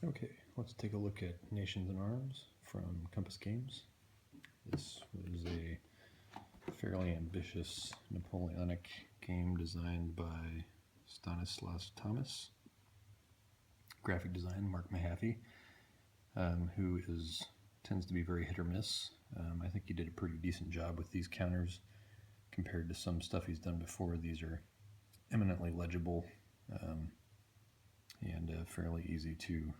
Okay, let's take a look at Nations in Arms from Compass Games. This was a fairly ambitious Napoleonic game designed by Stanislas Thomas. Graphic design, Mark Mahaffey, who tends to be very hit or miss. I think he did a pretty decent job with these counters compared to some stuff he's done before. These are eminently legible and fairly easy to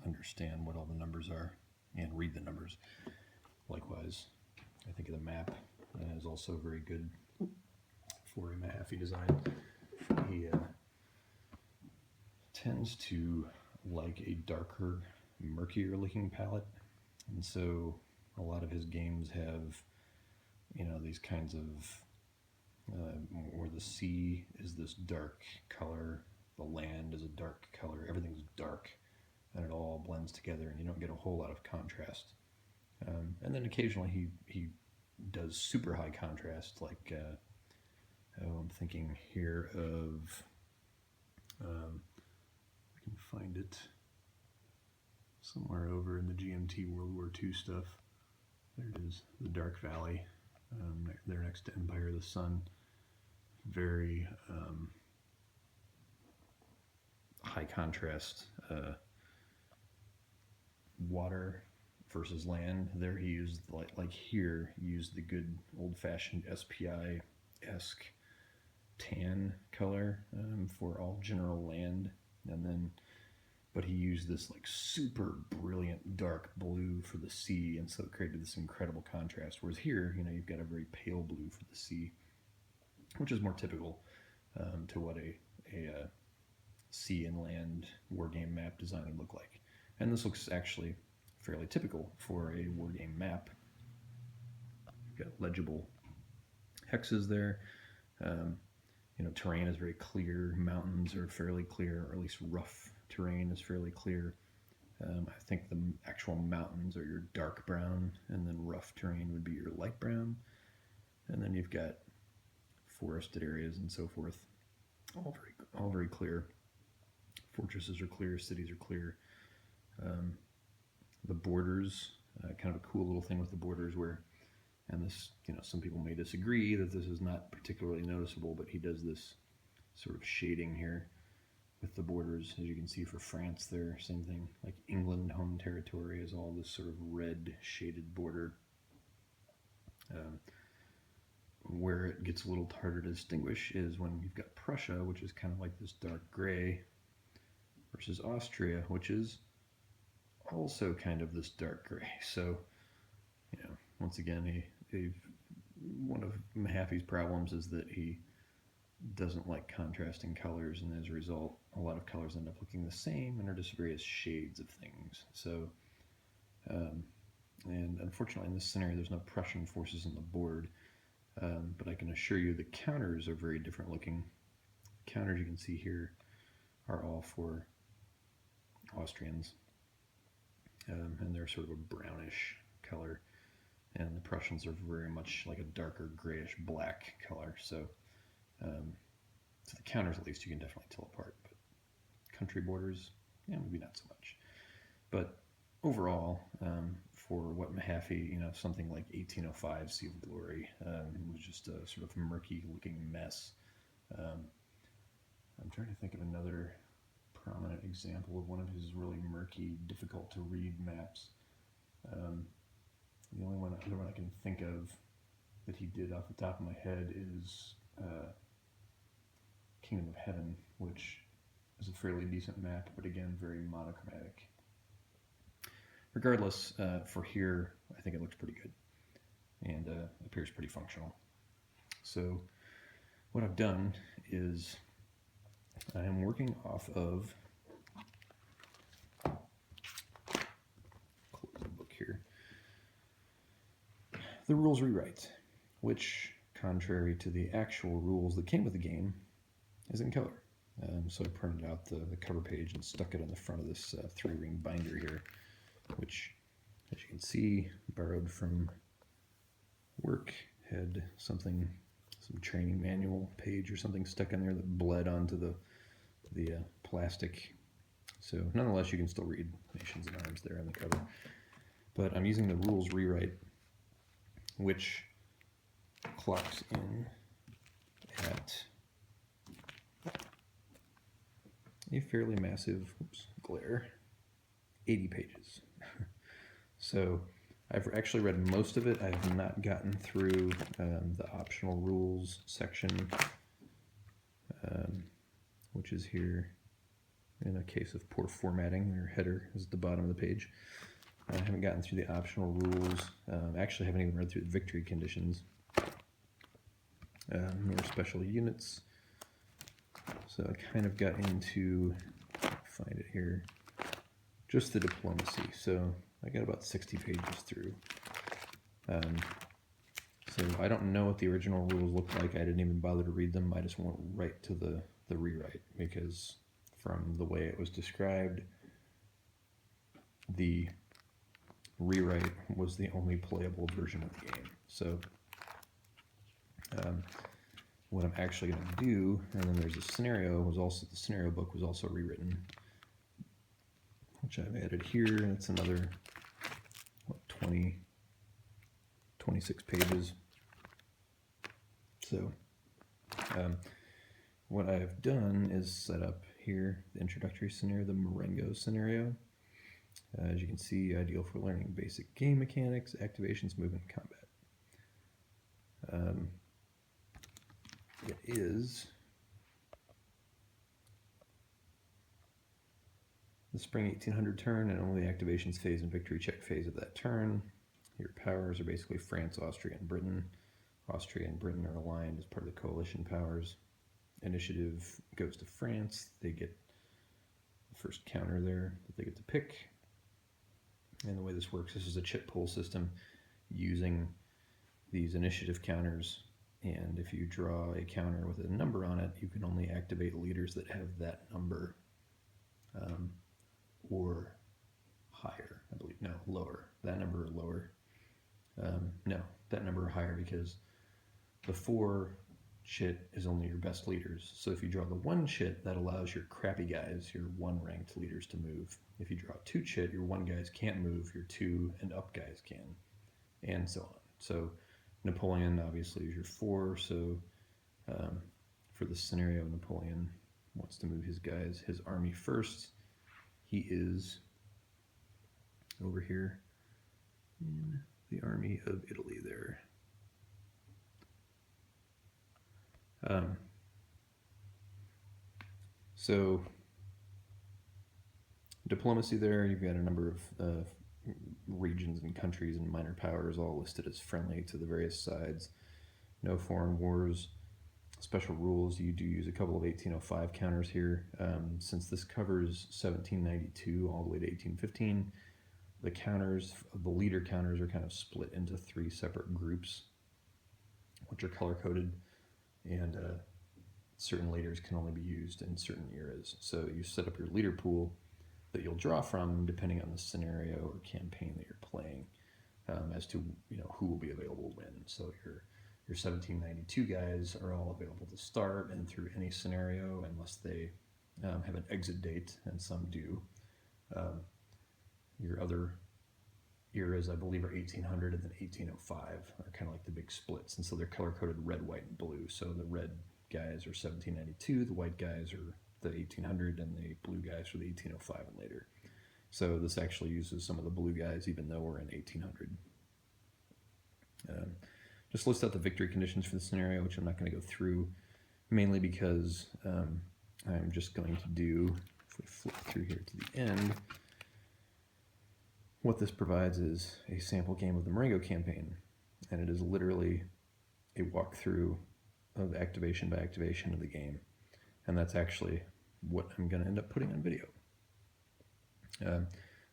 understand what all the numbers are and read the numbers. Likewise, I think the map is also very good for a Mahaffey design. He tends to like a darker, murkier looking palette, and so a lot of his games have, these kinds of where the sea is this dark color, the land is a dark color, everything's dark, and it all blends together, and you don't get a whole lot of contrast. And then occasionally he does super high contrast, like I'm thinking here of I can find it somewhere over in the GMT World War II stuff. There it is, the Dark Valley. There next to Empire of the Sun. Very high contrast water versus land. There he used, like here, he used the good old-fashioned SPI-esque tan color for all general land, and then but he used this like super brilliant dark blue for the sea, and so it created this incredible contrast. Whereas here, you've got a very pale blue for the sea, which is more typical to what a sea and land wargame map design would look like. And this looks actually fairly typical for a wargame map. You've got legible hexes there. Terrain is very clear. Mountains are fairly clear, or at least rough terrain is fairly clear. I think the actual mountains are your dark brown, and then rough terrain would be your light brown. And then you've got forested areas and so forth, all very clear. Fortresses are clear, cities are clear. The borders, kind of a cool little thing with the borders where, and this, some people may disagree that this is not particularly noticeable, but he does this sort of shading here with the borders. As you can see for France there, same thing, like England home territory is all this sort of red shaded border. Where it gets a little harder to distinguish is when you've got Prussia, which is kind of like this dark gray, versus Austria, which is also kind of this dark gray. So, once again, one of Mahaffey's problems is that he doesn't like contrasting colors, and as a result, a lot of colors end up looking the same and are just various shades of things. So, and unfortunately in this scenario, there's no Prussian forces on the board, but I can assure you the counters are very different looking. Counters you can see here are all for Austrians, and they're sort of a brownish color, and the Prussians are very much like a darker grayish black color. So the counters, at least, you can definitely tell apart, but country borders, maybe not so much. But overall, for what Mahaffey, something like 1805 Sea of Glory, was just a sort of murky looking mess. I'm trying to think of another prominent example of one of his really murky, difficult to read maps. The only other one I can think of that he did off the top of my head is Kingdom of Heaven, which is a fairly decent map, but again, very monochromatic. Regardless, for here, I think it looks pretty good and appears pretty functional. So what I've done is I am working off of, close the book here, the rules rewrite, which, contrary to the actual rules that came with the game, is in color. So I printed out the cover page and stuck it on the front of this 3-ring binder here, which, as you can see, borrowed from work, had some training manual page or something stuck in there that bled onto the plastic So nonetheless, you can still read Nations and Arms there on the cover. But I'm using the rules rewrite, which clocks in at a fairly massive, glare, 80 pages. So I've actually read most of it. I have not gotten through the optional rules section, which is here in a case of poor formatting. Their header is at the bottom of the page. I haven't gotten through the optional rules. Actually, haven't even read through the victory conditions, nor special units. So I kind of got into, find it here, just the diplomacy. So I got about 60 pages through. So I don't know what the original rules look like. I didn't even bother to read them. I just went right to the rewrite, because from the way it was described, the rewrite was the only playable version of the game. So what I'm actually going to do, and then there's a scenario, the scenario book was also rewritten, which I've added here, and it's another, 26 pages. So what I've done is set up here the introductory scenario, the Marengo scenario. As you can see, ideal for learning basic game mechanics, activations, movement, and combat. It is the spring 1800 turn and only the activations phase and victory check phase of that turn. Your powers are basically France, Austria, and Britain. Austria and Britain are aligned as part of the coalition powers. Initiative goes to France. They get the first counter there that they get to pick. And the way this works, this is a chip pull system using these initiative counters. And if you draw a counter with a number on it, you can only activate leaders that have that number or higher, I believe. No, lower. That number or lower. No, that number or higher, because the 4 chit is only your best leaders. So if you draw the 1 chit, that allows your crappy guys, your 1 ranked leaders, to move. If you draw 2 chit, your 1 guys can't move, your 2 and up guys can, and so on. So Napoleon obviously is your 4, so for this scenario, Napoleon wants to move his guys, his army first. He is over here in the army of Italy there. So diplomacy there, you've got a number of regions and countries and minor powers all listed as friendly to the various sides. No foreign wars. Special rules, you do use a couple of 1805 counters here. Since this covers 1792 all the way to 1815, the counters, the leader counters, are kind of split into 3 separate groups, which are color-coded, and certain leaders can only be used in certain eras. So you set up your leader pool that you'll draw from depending on the scenario or campaign that you're playing, as to who will be available when. So your 1792 guys are all available to start and through any scenario, unless they have an exit date, and some do. Your other eras, I believe, are 1800 and then 1805 are kind of like the big splits, and so they're color-coded red, white, and blue. So the red guys are 1792, the white guys are the 1800, and the blue guys are the 1805 and later. So this actually uses some of the blue guys, even though we're in 1800. Just list out the victory conditions for the scenario, which I'm not going to go through, mainly because I'm just going to do, if we flip through here to the end, what this provides is a sample game of the Marengo campaign, and it is literally a walkthrough of activation by activation of the game, and that's actually what I'm going to end up putting on video.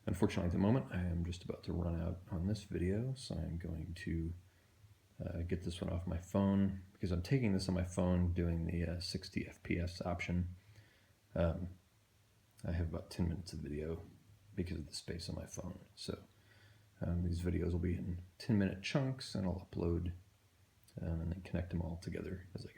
Unfortunately, at the moment, I am just about to run out on this video, so I'm going to get this one off my phone, because I'm taking this on my phone, doing the 60 FPS option. I have about 10 minutes of video because of the space on my phone. So these videos will be in 10-minute chunks, and I'll upload and then connect them all together as I go.